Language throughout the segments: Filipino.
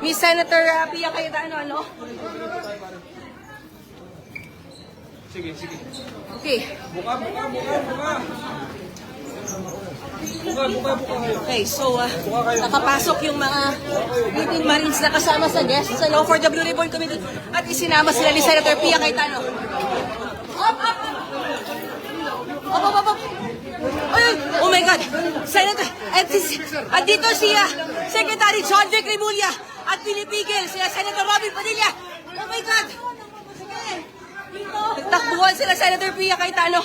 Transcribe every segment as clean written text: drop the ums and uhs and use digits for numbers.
Miss Senator Pia Cayetano, ano? Sige, sige. Okay. Buka kayo. Okay, so nakapasok yung mga 18 Marines na kasama sa guest sa Law for the Blue Ribbon Committee at isinama sila ni Senator Pia Cayetano. Up! Ay, oh my God! Senator, at dito siya, Secretary John Vic Remulla at pinipigil siya Senator Robin Padilla. Oh my God! Nagtakbuhan sila Senator Pia Cayetano.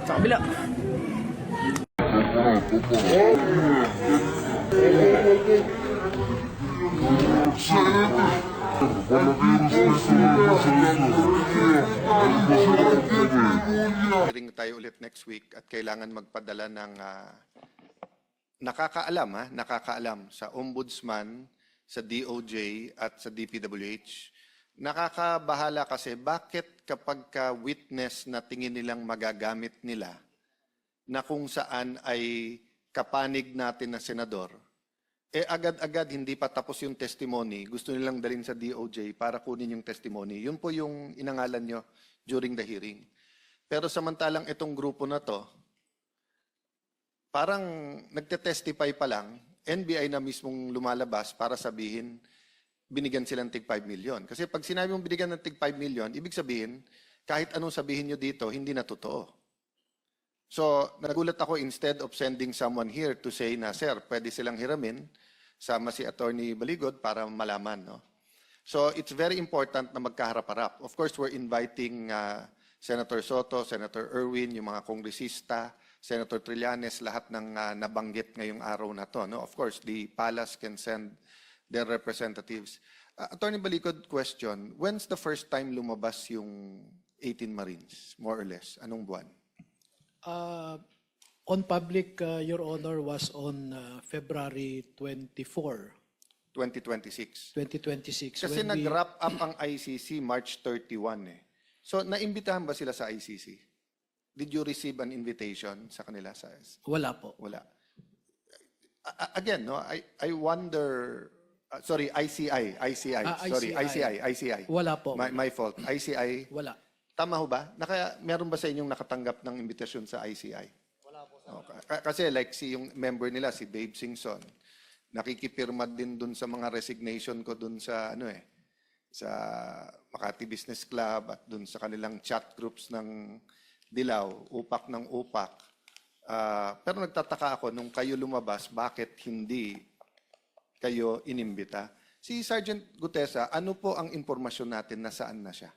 Sa kabila. Hearing tayo ulit next week at kailangan magpadala ng nakakaalam sa Ombudsman, sa DOJ at sa DPWH. Nakakabahala kasi bakit kapag witness na tingin nilang magagamit nila na kung saan ay kapanig natin na senador, agad-agad hindi pa tapos yung testimony, gusto nilang dalhin sa DOJ para kunin yung testimony. Yun po yung inangalan nyo during the hearing. Pero samantalang itong grupo na to, parang nagte-testify pa lang, NBI na mismong lumalabas para sabihin, binigyan silang tig 5 million. Kasi pag sinabi mong binigyan ng tig 5 million, ibig sabihin, kahit anong sabihin nyo dito, hindi na totoo. So, nagulat ako, instead of sending someone here to say na, sir, pwede silang hiramin, sama si Attorney Baligod para malaman. No? So, it's very important na magkaharap-harap. Of course, we're inviting Senator Soto, Senator Erwin, yung mga kongresista, Senator Trillanes, lahat ng nabanggit ngayong araw na to. No? Of course, the palace can send their representatives. Attorney Baligod, question, when's the first time lumabas yung 18 Marines, more or less? Anong buwan? On public, Your Honor, was on February 24, 2026. 2026. Kasi when we- nag-wrap up ang ICC March 31 eh. So, naimbitahan ba sila sa ICC? Did you receive an invitation sa kanila? Wala po. Wala. Again, no, I wonder, sorry, ICI. Sorry, ICI. Wala po. My fault. ICI. Wala. Tama ho ba? Meron ba sa inyong nakatanggap ng imbitasyon sa ICI? Wala po. Okay. Kasi like yung member nila, si Babe Singson, nakikipirma din dun sa mga resignation ko dun sa sa Makati Business Club at dun sa kanilang chat groups ng Dilaw, upak ng upak. Pero nagtataka ako nung kayo lumabas, bakit hindi kayo inimbita? Si Sergeant Gutesa, ano po ang impormasyon natin na saan na siya?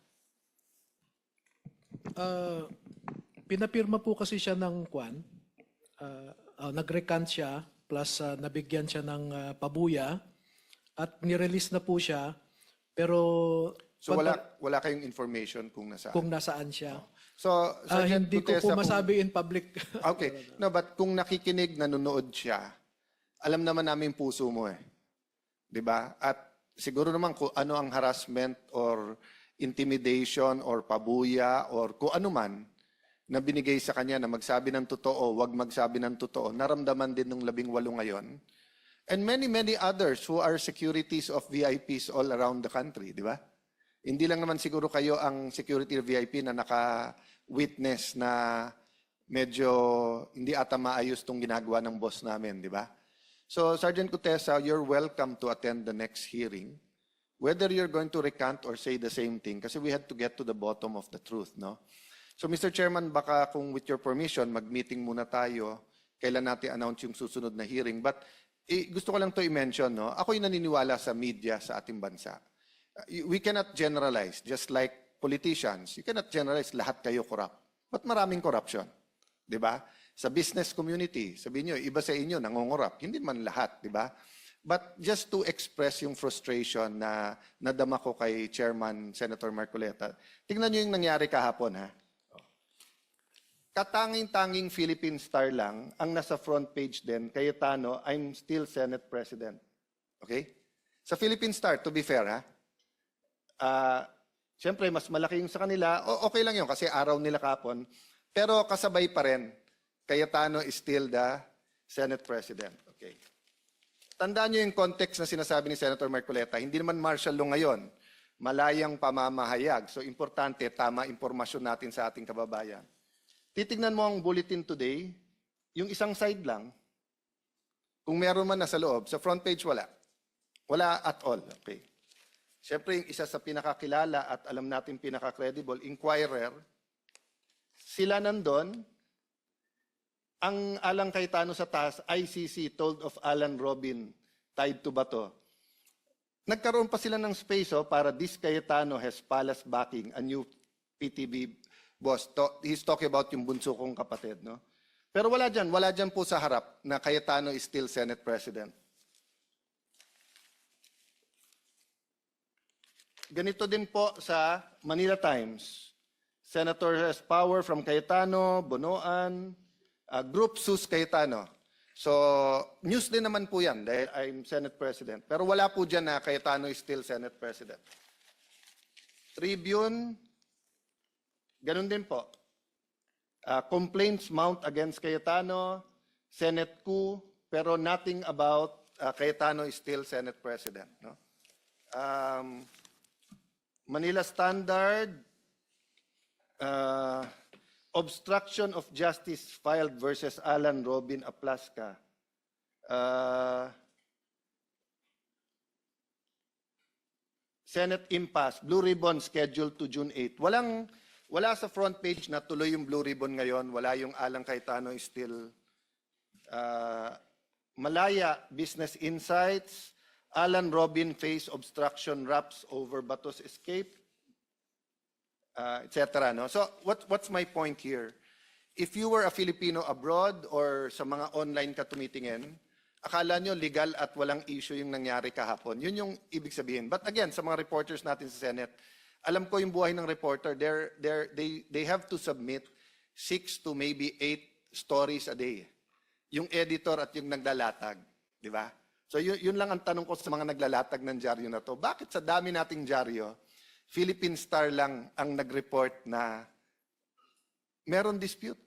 Pinapirma po kasi siya ng kwan. Nag-recant siya, plus nabigyan siya ng pabuya, at nirelease na po siya, pero So wala kayong information kung nasaan? kung nasaan siya. So, Sergeant Hindi ko Gutesa, po masabi in public. Okay. No, but kung nakikinig, nanonood siya, alam naman namin puso mo eh. 'Di ba? At siguro naman kung ano ang harassment or intimidation or pabuya or kung ano man na binigay sa kanya na magsabi ng totoo, wag magsabi ng totoo, naramdaman din ng 18 ngayon. And many others who are securities of VIPs all around the country, di ba? Hindi lang naman siguro kayo ang security VIP na naka-witness na medyo hindi ata maayos tong ginagawa ng boss namin, di ba? So, Sergeant Gutesa, you're welcome to attend the next hearing. Whether you're going to recant or say the same thing, kasi we had to get to the bottom of the truth, no? So, Mr. Chairman, baka kung with your permission, mag-meeting muna tayo kailan natin announce yung susunod na hearing. But gusto ko lang to i-mention, no? Ako'y naniniwala sa media sa ating bansa. We cannot generalize, just like politicians. You cannot generalize lahat kayo corrupt. But maraming corruption. Di ba? Sa business community, sabihin nyo, iba sa inyo, nangongorap. Hindi man lahat, di ba? But just to express yung frustration na nadama ko kay Chairman Senator Marcoleta, tingnan nyo yung nangyari kahapon, ha? Katanging-tanging Philippine Star lang ang nasa front page din, Cayetano, I'm still Senate President. Okay? Sa Philippine Star, to be fair, ha? Siyempre, mas malaki yung sa kanila. Okay lang yun kasi araw nila kahapon. Pero kasabay pa rin, Cayetano is still the Senate President. Okay. Tandaan nyo yung context na sinasabi ni Senator Marcoleta. Hindi naman martial law ngayon. Malayang pamamahayag. So, importante, tama impormasyon natin sa ating kababayan. Titignan mo ang bulletin today, yung isang side lang, kung meron man nasa loob, sa front page wala. Wala at all. Okay. Siyempre, yung isa sa pinakakilala at alam natin pinaka-credible, Inquirer, sila nandun, ang Alang Cayetano sa taas, ICC told of Alan Robin tied to Bato. Nagkaroon pa sila ng space para this Cayetano has palace backing, a new PTB boss. He's talking about yung bunso kong kapatid. No? Pero wala dyan po sa harap na Cayetano is still Senate President. Ganito din po sa Manila Times. Senator has power from Cayetano, Bonoan, Group Sus Cayetano. So, news din naman po yan dahil I'm Senate President. Pero wala po dyan na Cayetano is still Senate President. Tribune, ganun din po. Complaints mount against Cayetano, Senate coup, pero nothing about Cayetano is still Senate President. No? Manila Standard, obstruction of justice filed versus Alan Robin Aplasca. Senate impasse, Blue Ribbon scheduled to June 8. Wala sa front page na tuloy yung Blue Ribbon ngayon. Wala yung Alang Cayetano is still Malaya Business Insights. Alan Robin face obstruction raps over Bato's escape, etc. No? So what's my point here? If you were a Filipino abroad or sa mga online ka tumitingin, akala nyo legal at walang issue yung nangyari kahapon. Yun yung ibig sabihin. But again, sa mga reporters natin sa Senate, alam ko yung buhay ng reporter, they have to submit 6 to maybe 8 stories a day. Yung editor at yung naglalatag. Di ba? So yun lang ang tanong ko sa mga naglalatag ng dyaryo na to. Bakit sa dami nating dyaryo, Philippine Star lang ang nag-report na meron dispute?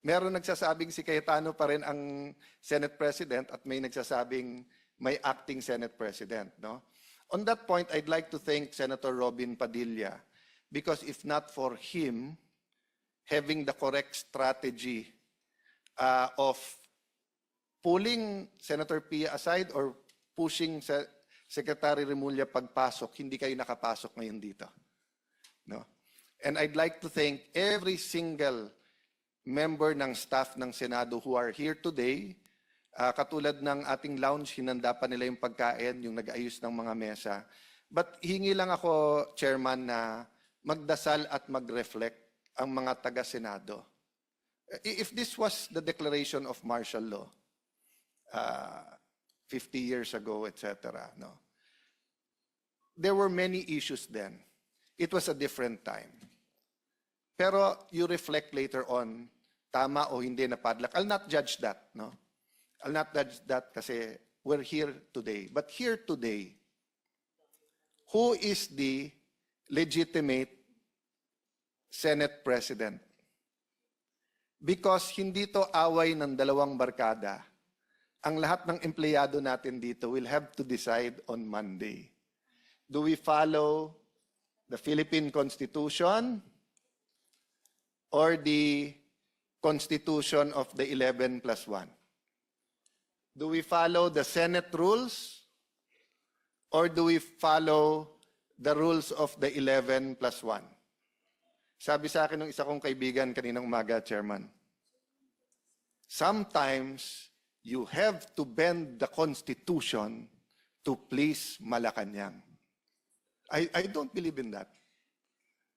Meron nagsasabing si Cayetano pa rin ang Senate President at may nagsasabing may acting Senate President. No? On that point, I'd like to thank Senator Robin Padilla because if not for him having the correct strategy of pulling Senator Pia aside or pushing Secretary Remulla pagpasok, hindi kayo nakapasok ngayon dito. No? And I'd like to thank every single member ng staff ng Senado who are here today. Katulad ng ating lounge, hinanda pa nila yung pagkain, yung nag-ayos ng mga mesa. But hingi lang ako, Chairman, na magdasal at mag-reflect ang mga taga-Senado. If this was the declaration of martial law, 50 years ago, etc. No? There were many issues then. It was a different time. Pero you reflect later on, tama o hindi na padlock. I'll not judge that. No? I'll not judge that kasi we're here today. But here today, who is the legitimate Senate President? Because hindi to away ng dalawang barkada. Ang lahat ng empleyado natin dito will have to decide on Monday. Do we follow the Philippine Constitution or the Constitution of the 11+1? Do we follow the Senate rules or do we follow the rules of the 11+1? Sabi sa akin ng isa kong kaibigan kaninang umaga, Chairman, sometimes you have to bend the Constitution to please Malacanang. I don't believe in that.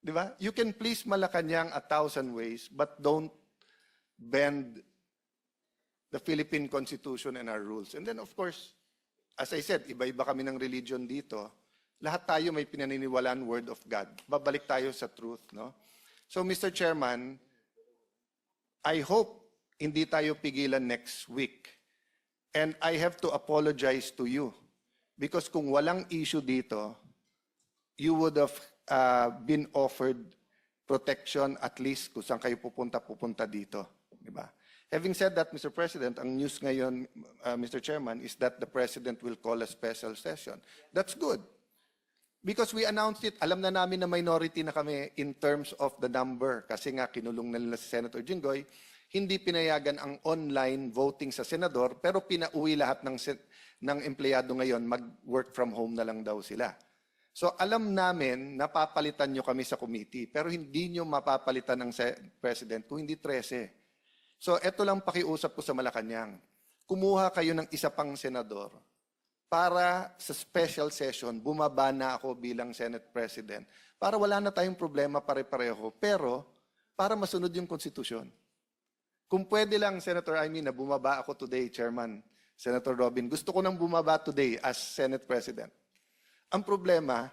Di ba? You can please Malacanang 1,000 ways, but don't bend the Philippine Constitution and our rules. And then, of course, as I said, iba-iba kami ng religion dito. Lahat tayo may pinaniniwalaan word of God. Babalik tayo sa truth, no? So, Mr. Chairman, I hope hindi tayo pigilan next week. And I have to apologize to you. Because kung walang issue dito, you would have been offered protection at least kung saan kayo pupunta dito. Diba? Having said that, Mr. President, ang news ngayon, Mr. Chairman, is that the President will call a special session. That's good. Because we announced it, alam na namin na minority na kami in terms of the number. Kasi nga, kinulong na nila si Senator Jinggoy, hindi pinayagan ang online voting sa senador, pero pinauwi lahat ng empleyado ngayon, mag-work from home na lang daw sila. So alam namin, napapalitan nyo kami sa committee, pero hindi nyo mapapalitan ng President kung hindi 13. So eto lang pakiusap ko sa Malacanang. Kumuha kayo ng isa pang senador para sa special session, bumaba na ako bilang Senate President para wala na tayong problema pare-pareho, pero para masunod yung konstitusyon. Kung pwede lang, Senator Amy, na bumaba ako today, Chairman, Senator Robin, gusto ko nang bumaba today as Senate President. Ang problema,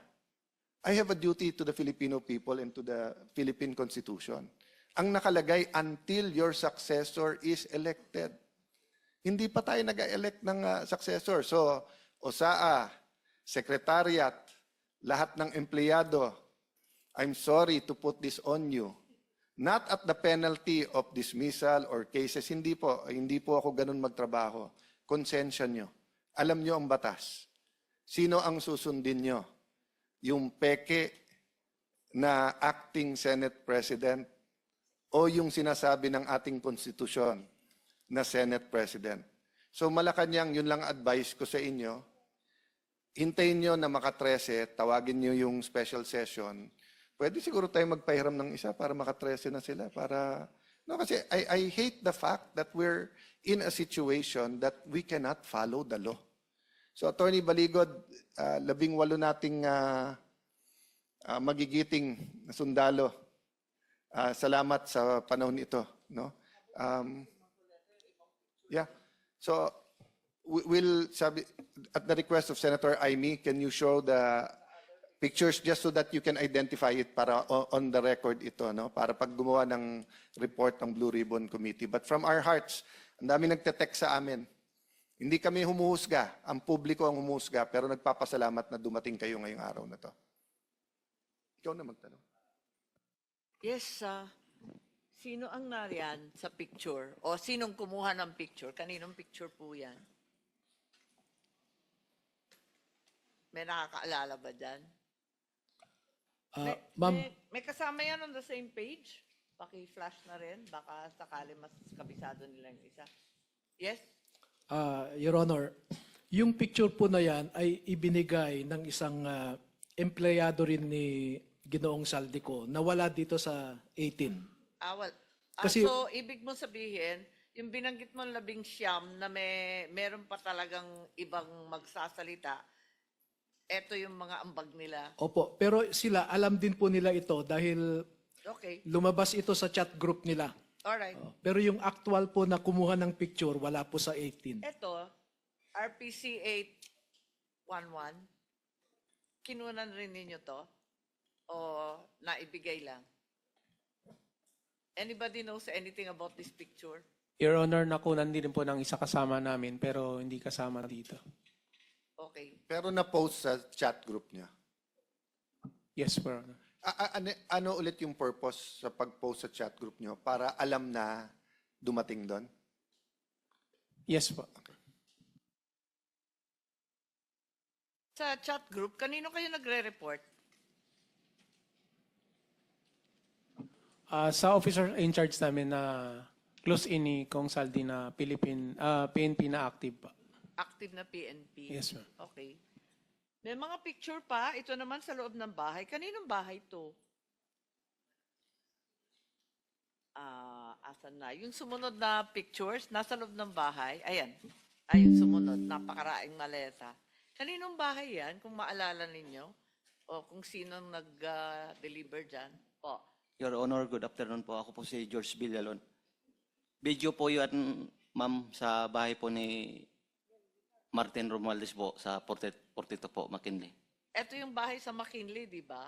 I have a duty to the Filipino people and to the Philippine Constitution. Ang nakalagay, until your successor is elected. Hindi pa tayo nag-elect ng successor. So, OSAA, Secretariat, lahat ng empleyado, I'm sorry to put this on you. Not at the penalty of dismissal or cases. Hindi po ako ganun magtrabaho. Konsensya nyo. Alam nyo ang batas. Sino ang susundin nyo? Yung peke na acting Senate President o yung sinasabi ng ating konstitusyon na Senate President? So Malacanang, yun lang advice ko sa inyo. Hintayin nyo na maka-13, tawagin nyo yung special session. Pwede siguro tayo magpahiram ng isa para maka-13 na sila. No, kasi I hate the fact that we're in a situation that we cannot follow the law. So Attorney Baligod, 18 nating magigiting na sundalo. Salamat sa panahon ito. No? Yeah. So, we'll sabi, at the request of Senator Amy, can you show the pictures just so that you can identify it para on the record ito, no? Para pag gumawa ng report ng Blue Ribbon Committee. But from our hearts, ang dami nagte-text sa amin. Hindi kami humuhusga, ang publiko ang humuhusga, pero nagpapasalamat na dumating kayo ngayong araw na to. Ikaw na magtanong. Yes, sino ang nariyan sa picture? O sinong kumuha ng picture? Kaninong picture po yan? May nakakaalala ba dyan? Ma'am, May kasama yan on the same page? Paki-flash na rin. Baka sakali mas kabisado nila yung isa. Yes? Your Honor, yung picture po na yan ay ibinigay ng isang empleyado rin ni Ginoong Saldico na wala dito sa 18. Kasi- So, ibig mo sabihin, yung binanggit mo 19 na meron pa talagang ibang magsasalita, eto yung mga ambag nila. Opo, pero sila, alam din po nila ito dahil Okay. lumabas ito sa chat group nila. Alright. Pero yung actual po na kumuha ng picture, wala po sa 18. Eto, RPC 811, kinunan rin ninyo to? O naibigay lang? Anybody knows anything about this picture? Your Honor, nakunan din po ng isa kasama namin pero hindi kasama dito. Okay. Pero na-post sa chat group niya. Yes, Your Honor. Ano ulit yung purpose sa pag-post sa chat group niyo para alam na dumating doon? Yes po. Sa chat group, kanino kayo nagre-report? Sa officer in charge namin na close in ni Kong Saldi na PNP na active pa. Active na PNP? Yes, ma'am. Okay. May mga picture pa. Ito naman sa loob ng bahay. Kaninong bahay to? Asan na? Yung sumunod na pictures, nasa loob ng bahay. Ayan. Ay, yung sumunod. Napakaraing maleta. Kaninong bahay yan, kung maalala ninyo? O kung sinong nag-deliver dyan? Po. Your Honor, good afternoon po. Ako po si George Villalon. Video po yun, ma'am, sa bahay po ni Martin Romualdez po sa 42 po, McKinley. Ito yung bahay sa McKinley, di ba?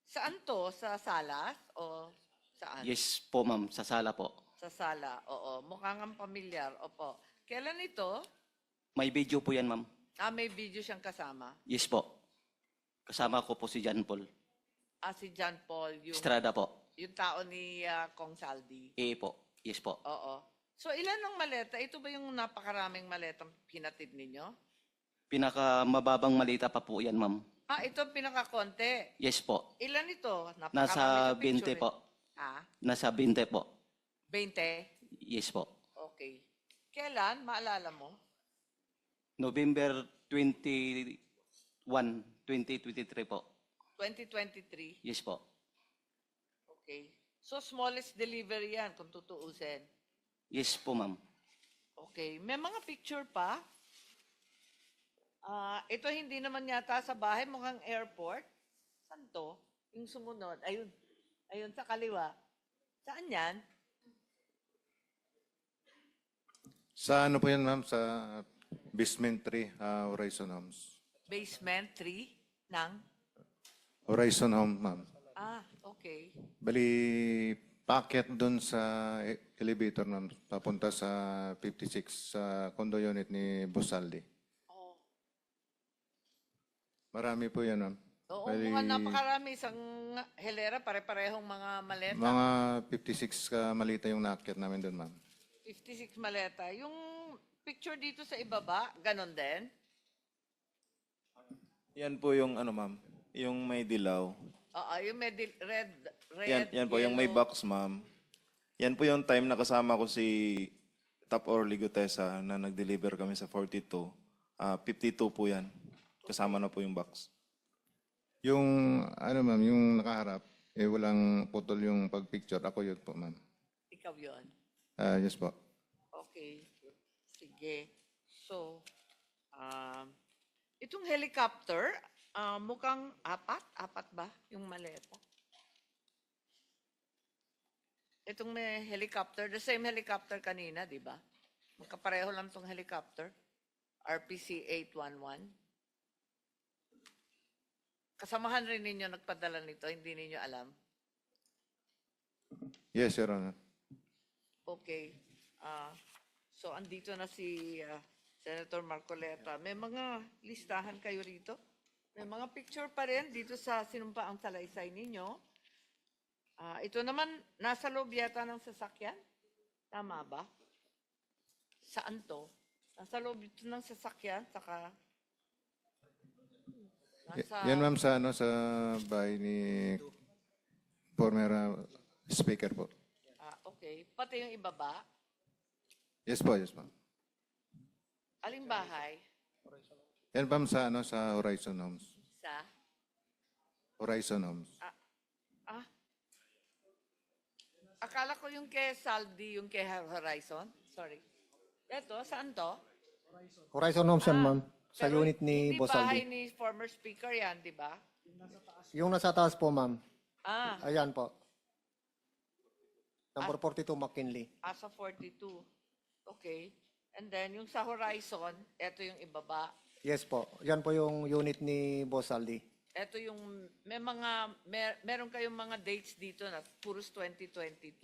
Saan to? Sa Salas? O saan? Yes po, ma'am, sa sala po. Sa Sala, oo. Mukhang ang pamilyar, opo. Kailan ito? May video po yan, ma'am. May video siyang kasama. Yes po. Kasama ko po si John Paul. Si John Paul, Estrada po. yung tao ni Kong Saldi. Po. Yes po. Oo. So, ilan ang maleta? Ito ba yung napakaraming maletang pinatid ninyo? Pinakamababang malita pa po yan, ma'am. Ito ang pinakakonte. Yes po. Ilan ito? Napakarami Nasa sa picture 20 po. Nasa 20 po. 20? Yes po. Okay. Kailan? Maalala mo? November 21, 2023 po. 2023? Yes po. Okay. So, smallest delivery yan, kung tutuusin. Yes po, ma'am. Okay. May mga picture pa. Ito hindi naman yata sa bahay, mukhang airport. Saan to? Yung sumunod. Ayun. Ayun, sa kaliwa. Saan yan? Sa ano po yan, ma'am? Sa basement 3, Horizon Homes. Basement 3 ng? Horizon Home, ma'am. Okay. Bali, packet doon sa elevator, ma'am. Papunta sa 56, sa condo unit ni Bosaldi. Oh. Marami po yan, ma'am. Oo, Bali, mukhang napakarami. Isang helera, pare-parehong mga maleta. mga 56 ka malita yung naakyat namin doon, ma'am. 56 maleta. Yung picture dito sa ibaba, ganon din? Yan po yung ano, ma'am. Yung may dilaw. Yung may red, Yan po yung may yellow. box, ma'am. Yan po yung time na kasama ko si Top Orly Gutesa na nag-deliver kami sa 42. 52 po yan. Kasama na po yung box. Yung, ano, ma'am, yung nakaharap, walang putol yung pag-picture. Ako yun po, ma'am. Ikaw yon. Yes po. Okay. Sige. So, itong helicopter, mukhang apat ba yung maleta? Itong may helicopter, the same helicopter kanina, di ba? Magkapareho lang itong helicopter. RPC 811. Kasamahan rin ninyo nagpadala nito, hindi ninyo alam. Yes, Your Honor. Okay. So, andito na si Senator Marcoleta. May mga listahan kayo rito? May mga picture pa rin dito sa sinumpaang salaysay ninyo. Ito naman, nasa loob yata ng sasakyan? Tama ba? Saan to? Nasa loob ito ng sasakyan, saka... Yan, ma'am, sa, ano, sa bahay ni former speaker po. Okay. Pati yung ibaba. Yes po, yes, ma'am. Aling bahay? Yan, ma'am, sa, ano, sa Horizon Homes. Sa? Horizon Homes. Akala ko yung kay Saldi, yung kay Horizon. Sorry. Ito, saan to? Horizon Homes yan, ma'am. Sa Pero unit ni hindi Boss bahay Aldi. ni former speaker yan, di ba? Yung nasa taas po, ma'am. Ayan po. Number 42, McKinley. Sa 42. Okay. And then, yung sa Horizon, ito yung ibaba. Yes po. Yan po yung unit ni Boss Aldi. Ito yung, meron kayong mga dates dito na puros 2022.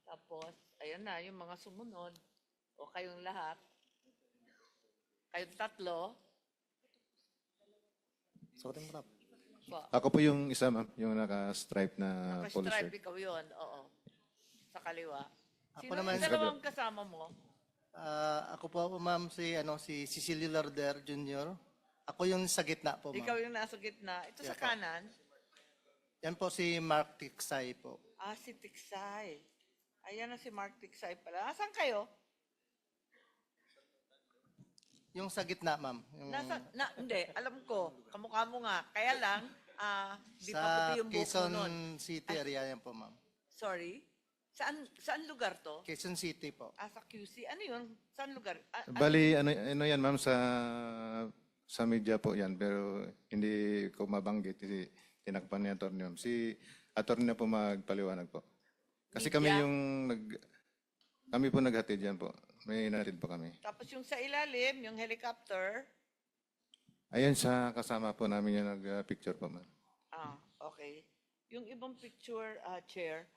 Tapos, ayan na, yung mga sumunod. O kayong lahat. Kayong tatlo. Suotin mo, Rap. Ako po yung isa, ma'am, yung naka-stripe na polo shirt. Naka-stripe ikaw yun, oo. Sa kaliwa. Ako Sino naman, yung dalawang kasama mo? Ako po, ma'am, si Cecilio Larder Jr. Ako yung sa gitna po, Ikaw ma'am. yung nasa gitna. Ito sa Yeah, po. kanan. Yan po si Mark Tiksay po. Si Tiksay. Ayan na si Mark Tiksay pala. Asan kayo? Yung sa gitna, ma'am. Yung Hindi, alam ko. Kamukha mo nga. Kaya lang, di pa sa puti yung buhok mo Quezon nun. City area yan po, ma'am. Sorry? Saan lugar to? Quezon City po. Sa QC. Ano yun? Saan lugar? Bali, ano yan, ma'am, sa media po yan, pero hindi ko mabanggit. Kasi tinakpan ni attorney, ma'am. Si attorney na po magpaliwanag po. Kasi kami Media? kami po naghatid yan po. May natin po kami. Tapos yung sa ilalim, yung helicopter. Ayan sa kasama po namin yung nag-picture po, ma'am. Okay. Yung ibang picture, Chair,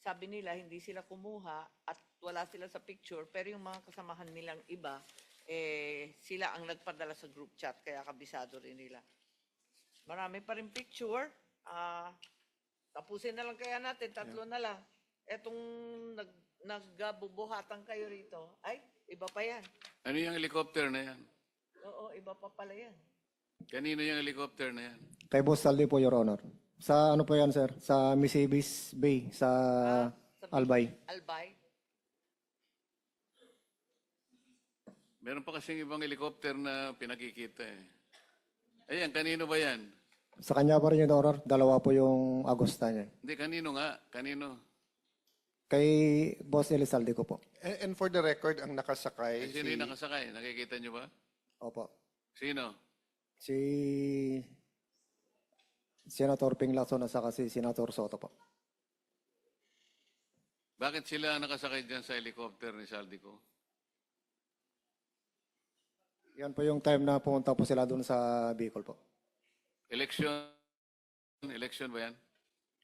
sabi nila hindi sila kumuha at wala sila sa picture, pero yung mga kasamahan nilang iba, sila ang nagpadala sa group chat, kaya kabisado rin nila. Marami pa rin picture. Tapusin na lang kaya natin, 3 na lang. Etong nagbubuhatan kayo rito, ay, iba pa yan. Ano yung helicopter na yan? Oo, iba pa pala yan. Kanino yung helicopter na yan? Kay Boss Saldi po, Your Honor. Sa ano po yan, sir? Sa Misibis Bay, sa Albay. Albay? Meron pa kasing ibang helicopter na pinakikita eh. Ayan, kanino ba yan? Sa kanya pa rin, Your Honor. 2 po yung Agosta niya. Hindi, kanino nga? Kanino? Kay Boss Elizalde ko po. And for the record, ang nakasakay, Sino yung nakasakay? Nakikita nyo ba? Opo. Sino? Si Senator Ping Lacson at saka si Senator Soto po. Bakit sila nakasakay dyan sa helicopter ni Saldico? Yan po yung time na pumunta po sila doon sa Bicol po. Election ba yan?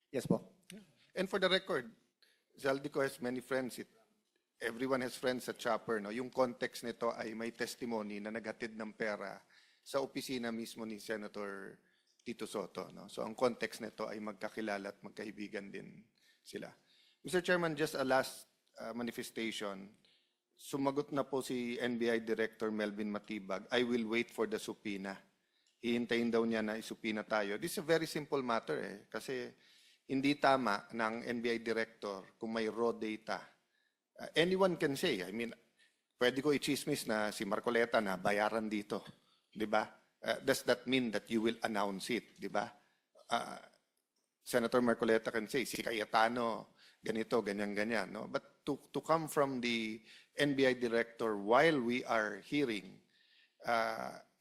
Yes po. And for the record, Zaldico has many friends. Everyone has friends at Chopper. No? Yung context nito ay may testimony na naghatid ng pera sa opisina mismo ni Senator Tito Soto. No? So ang context nito ay magkakilala at magkaibigan din sila. Mr. Chairman, just a last manifestation. Sumagot na po si NBI Director Melvin Matibag, I will wait for the subpoena. Hihintayin daw niya na isubpoena tayo. This is a very simple matter kasi hindi tama ng NBI Director kung may raw data. Anyone can say, I mean, pwede ko i-chismis na si Marcoleta na bayaran dito. Di ba? Does that mean that you will announce it? Di ba? Senator Marcoleta can say, si Cayetano, ganito, ganyan-ganyan. No? But to come from the NBI Director while we are hearing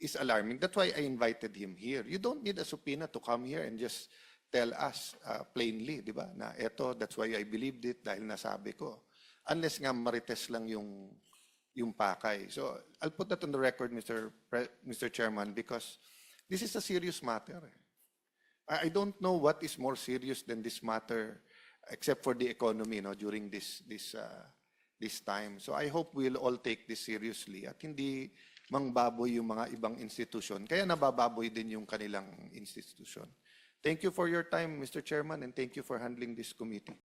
is alarming. That's why I invited him here. You don't need a subpoena to come here and just tell us plainly, di ba? Na eto, that's why I believed it dahil nasabi ko. Unless nga marites lang yung pakay. So I'll put that on the record, Mr. Chairman, because this is a serious matter. I don't know what is more serious than this matter, except for the economy, no, during this time. So I hope we'll all take this seriously at hindi mangbaboy yung mga ibang institusyon. Kaya nabababoy din yung kanilang institusyon. Thank you for your time, Mr. Chairman, and thank you for handling this committee.